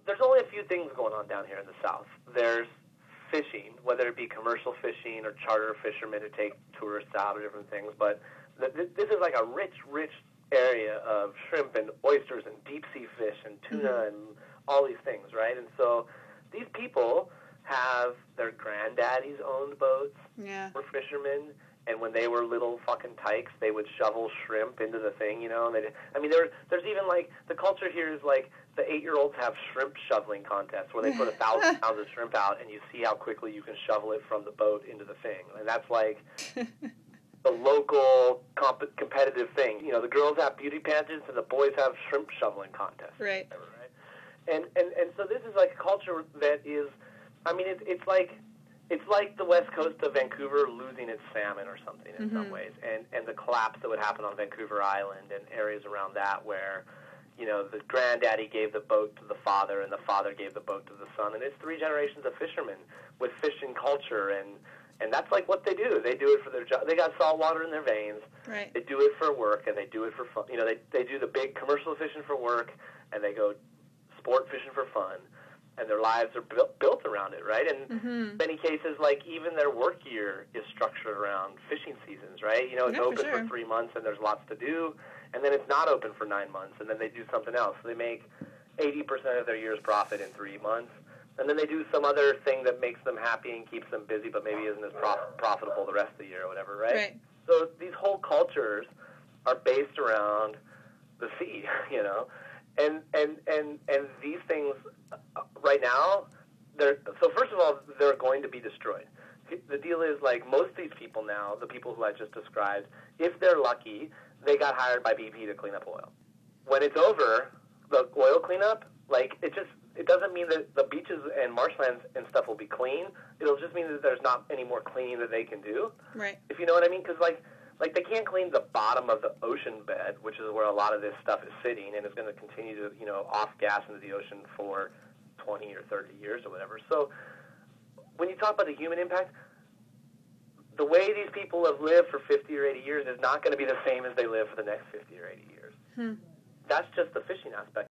there's only a few things going on down here in the South. There's fishing, whether it be commercial fishing or charter fishermen who take tourists out or different things. But this is like a rich area of shrimp and oysters and deep-sea fish and tuna and all these things, right? And so these people have their granddaddies owned boats, were fishermen, and when they were little fucking tykes, they would shovel shrimp into the thing, you know. And there's even like the culture here is like the 8-year-olds have shrimp shoveling contests where they put 1,000 pounds of shrimp out and you see how quickly you can shovel it from the boat into the thing, and that's like the local competitive thing. You know, the girls have beauty pageants and the boys have shrimp shoveling contests, right? And so this is like a culture that is, I mean, it's like the west coast of Vancouver losing its salmon or something in some ways, and the collapse that would happen on Vancouver Island and areas around that where, you know, the granddaddy gave the boat to the father and the father gave the boat to the son, and it's 3 generations of fishermen with fishing culture, and that's like what they do. They do it for their job. They got salt water in their veins. Right. They do it for work, and they do it for fun. You know, they do the big commercial fishing for work, and they go sport fishing for fun. And their lives are built around it, right? And in many cases, like, even their work year is structured around fishing seasons, right? You know, it's open for 3 months and there's lots to do, and then it's not open for 9 months, and then they do something else. So they make 80% of their year's profit in 3 months, and then they do some other thing that makes them happy and keeps them busy, but maybe isn't as profitable the rest of the year or whatever, right? So these whole cultures are based around the sea, you know? And these things right now, so first of all, they're going to be destroyed. The deal is, like, most of these people now, the people who I just described, if they're lucky, they got hired by BP to clean up oil. When it's over, the oil cleanup, like, it doesn't mean that the beaches and marshlands and stuff will be clean. It'll just mean that there's not any more cleaning that they can do. Right. If you know what I mean? Because, like they can't clean the bottom of the ocean bed, which is where a lot of this stuff is sitting, and is going to continue to, you know, off gas into the ocean for 20 or 30 years or whatever. So when you talk about the human impact, the way these people have lived for 50 or 80 years is not going to be the same as they live for the next 50 or 80 years. That's just the fishing aspect.